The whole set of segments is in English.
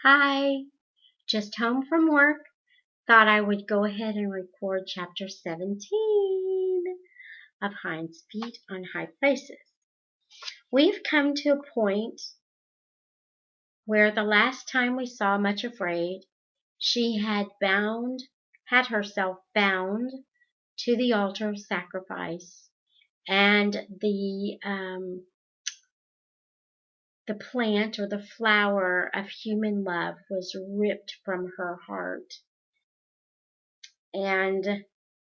Hi, just home from work. Thought I would go ahead and record chapter 17 of Hinds' Feet on High Places. We've come to a point where the last time we saw Much Afraid, she had herself bound to the altar of sacrifice, and the plant or the flower of human love was ripped from her heart. And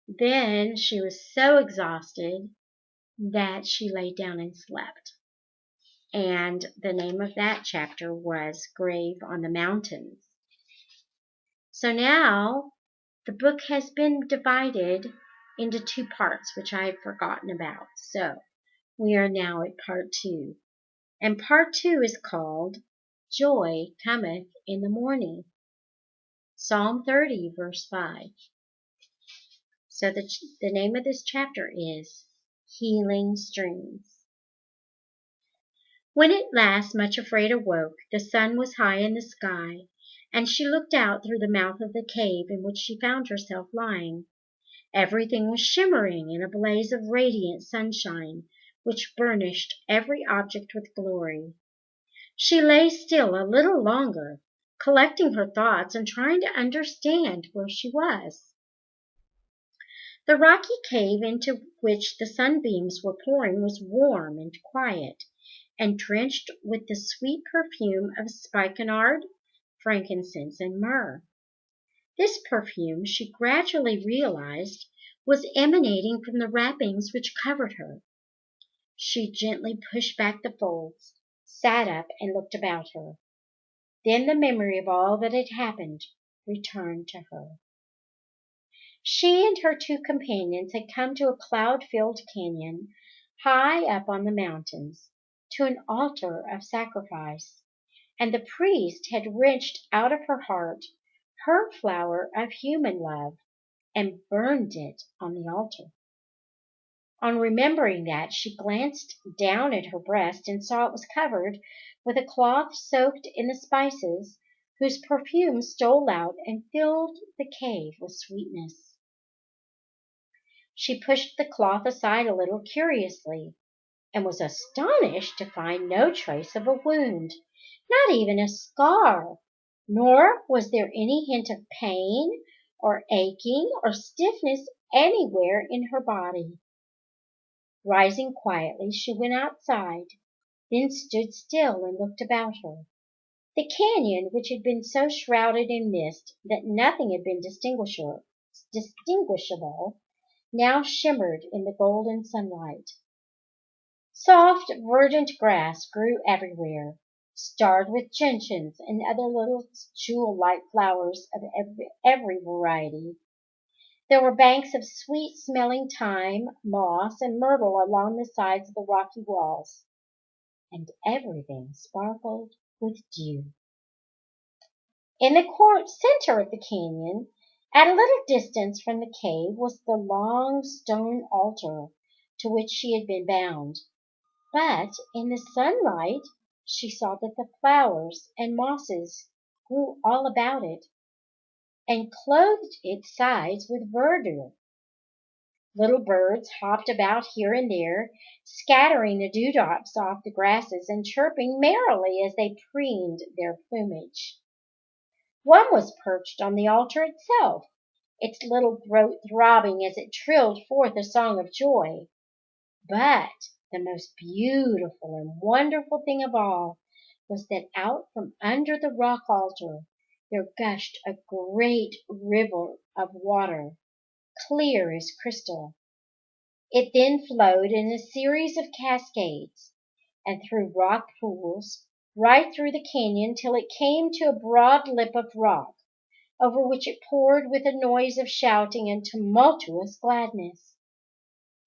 then she was so exhausted that she lay down and slept. And the name of that chapter was Grave on the Mountains. So now the book has been divided into two parts, which I had forgotten about. So we are now at part 2. And part 2 is called Joy Cometh in the Morning. Psalm 30, verse 5. So the name of this chapter is Healing Streams. When at last Much Afraid awoke, the sun was high in the sky, and she looked out through the mouth of the cave in which she found herself lying. Everything was shimmering in a blaze of radiant sunshine, which burnished every object with glory. She lay still a little longer, collecting her thoughts and trying to understand where she was. The rocky cave into which the sunbeams were pouring was warm and quiet, and drenched with the sweet perfume of spikenard, frankincense, and myrrh. This perfume, she gradually realized, was emanating from the wrappings which covered her. She gently pushed back the folds, sat up, and looked about her. Then the memory of all that had happened returned to her. She and her 2 companions had come to a cloud-filled canyon high up on the mountains, to an altar of sacrifice, and the priest had wrenched out of her heart her flower of human love and burned it on the altar. On remembering that, she glanced down at her breast and saw it was covered with a cloth soaked in the spices, whose perfume stole out and filled the cave with sweetness. She pushed the cloth aside a little curiously, and was astonished to find no trace of a wound, not even a scar, nor was there any hint of pain or aching or stiffness anywhere in her body. Rising quietly, she went outside, then stood still and looked about her. The canyon, which had been so shrouded in mist that nothing had been distinguishable, now shimmered in the golden sunlight. Soft, verdant grass grew everywhere, starred with gentians and other little jewel-like flowers of every variety. There were banks of sweet-smelling thyme, moss, and myrtle along the sides of the rocky walls, and everything sparkled with dew. In the center of the canyon, at a little distance from the cave, was the long stone altar to which she had been bound. But in the sunlight she saw that the flowers and mosses grew all about it, and clothed its sides with verdure. Little birds hopped about here and there, scattering the dewdrops off the grasses and chirping merrily as they preened their plumage. One was perched on the altar itself, its little throat throbbing as it trilled forth a song of joy. But the most beautiful and wonderful thing of all was that out from under the rock altar there gushed a great river of water, clear as crystal. It then flowed in a series of cascades, and through rock pools, right through the canyon till it came to a broad lip of rock, over which it poured with a noise of shouting and tumultuous gladness.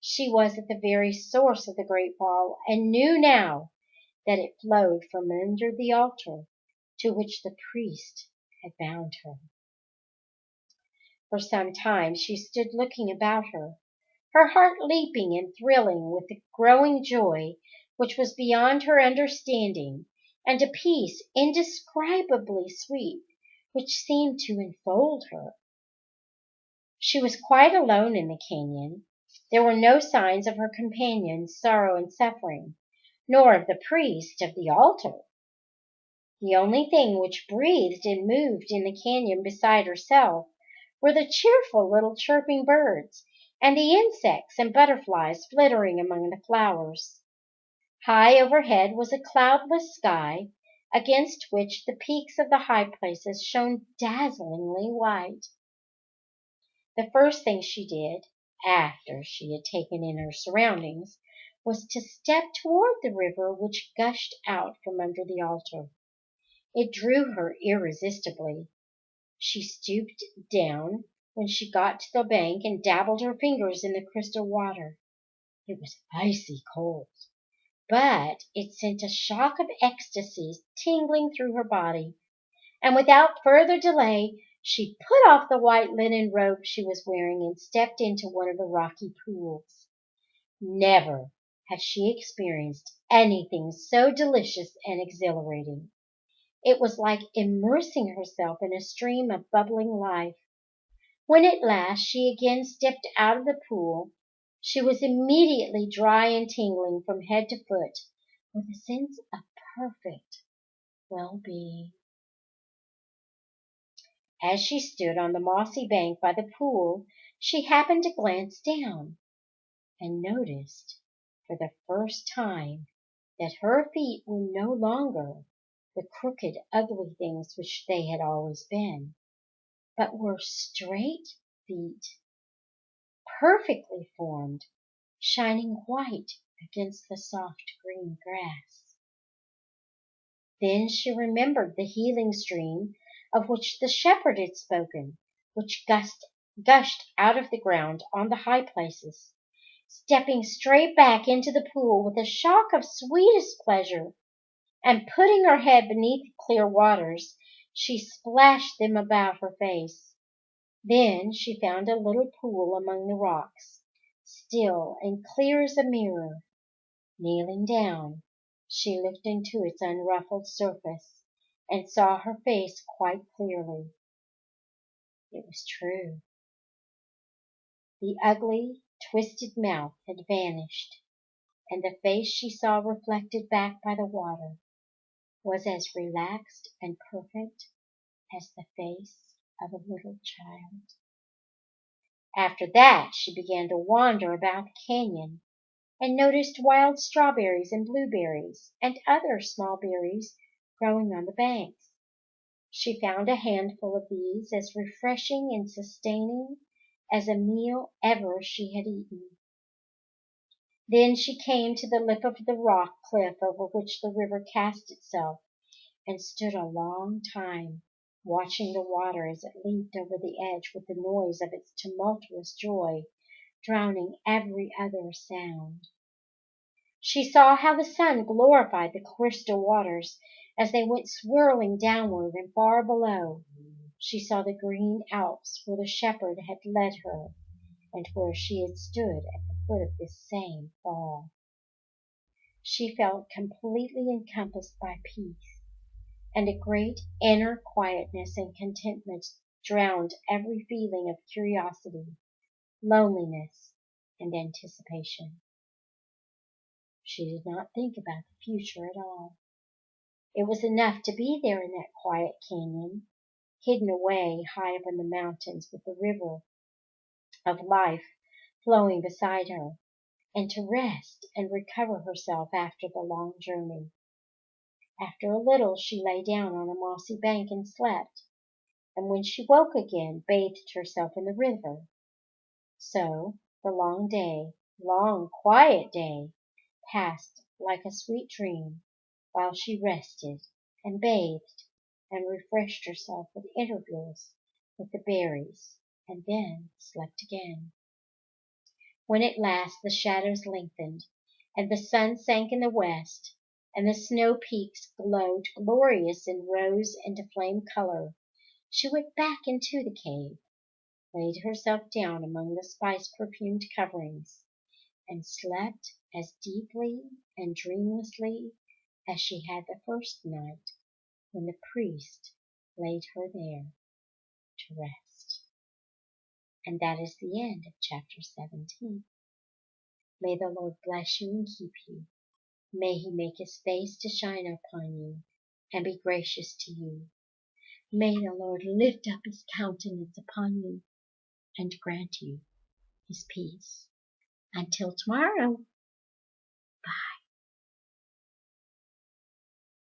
She was at the very source of the great fall, and knew now that it flowed from under the altar to which the priest had bound her. For some time she stood looking about her, her heart leaping and thrilling with the growing joy which was beyond her understanding, and a peace indescribably sweet which seemed to enfold her. She was quite alone in the canyon. There were no signs of her companion's sorrow and suffering, nor of the priest of the altar. The only thing which breathed and moved in the canyon beside herself were the cheerful little chirping birds and the insects and butterflies flittering among the flowers. High overhead was a cloudless sky, against which the peaks of the high places shone dazzlingly white. The first thing she did, after she had taken in her surroundings, was to step toward the river which gushed out from under the altar. It drew her irresistibly. She stooped down when she got to the bank and dabbled her fingers in the crystal water. It was icy cold, but it sent a shock of ecstasy tingling through her body, and without further delay she put off the white linen robe she was wearing and stepped into one of the rocky pools. Never had she experienced anything so delicious and exhilarating. It was like immersing herself in a stream of bubbling life. When at last she again stepped out of the pool, she was immediately dry and tingling from head to foot with a sense of perfect well-being. As she stood on the mossy bank by the pool, she happened to glance down and noticed for the first time that her feet were no longer the crooked, ugly things which they had always been, but were straight feet, perfectly formed, shining white against the soft green grass. Then she remembered the healing stream of which the shepherd had spoken, which gushed out of the ground on the high places. Stepping straight back into the pool with a shock of sweetest pleasure, and putting her head beneath the clear waters, she splashed them about her face. Then she found a little pool among the rocks, still and clear as a mirror. Kneeling down, she looked into its unruffled surface and saw her face quite clearly. It was true. The ugly, twisted mouth had vanished, and the face she saw reflected back by the water was as relaxed and perfect as the face of a little child. After that she began to wander about the canyon, and noticed wild strawberries and blueberries and other small berries growing on the banks. She found a handful of these as refreshing and sustaining as a meal ever she had eaten. Then she came to the lip of the rock cliff over which the river cast itself, and stood a long time watching the water as it leaped over the edge with the noise of its tumultuous joy, drowning every other sound. She saw how the sun glorified the crystal waters as they went swirling downward, and far below she saw the green Alps where the shepherd had led her, and where she had stood at the foot of this same fall. She felt completely encompassed by peace, and a great inner quietness and contentment drowned every feeling of curiosity, loneliness, and anticipation. She did not think about the future at all. It was enough to be there in that quiet canyon, hidden away high up in the mountains with the river of life flowing beside her, and to rest and recover herself after the long journey. After a little she lay down on a mossy bank and slept, and when she woke again bathed herself in the river. So the long day, long quiet day, passed like a sweet dream, while she rested and bathed and refreshed herself with intervals with the berries, and then slept again. When at last the shadows lengthened, and the sun sank in the west, and the snow peaks glowed glorious in rose and flame color, she went back into the cave, laid herself down among the spice-perfumed coverings, and slept as deeply and dreamlessly as she had the first night when the priest laid her there to rest. And that is the end of chapter 17. May the Lord bless you and keep you. May he make his face to shine upon you and be gracious to you. May the Lord lift up his countenance upon you and grant you his peace. Until tomorrow. Bye.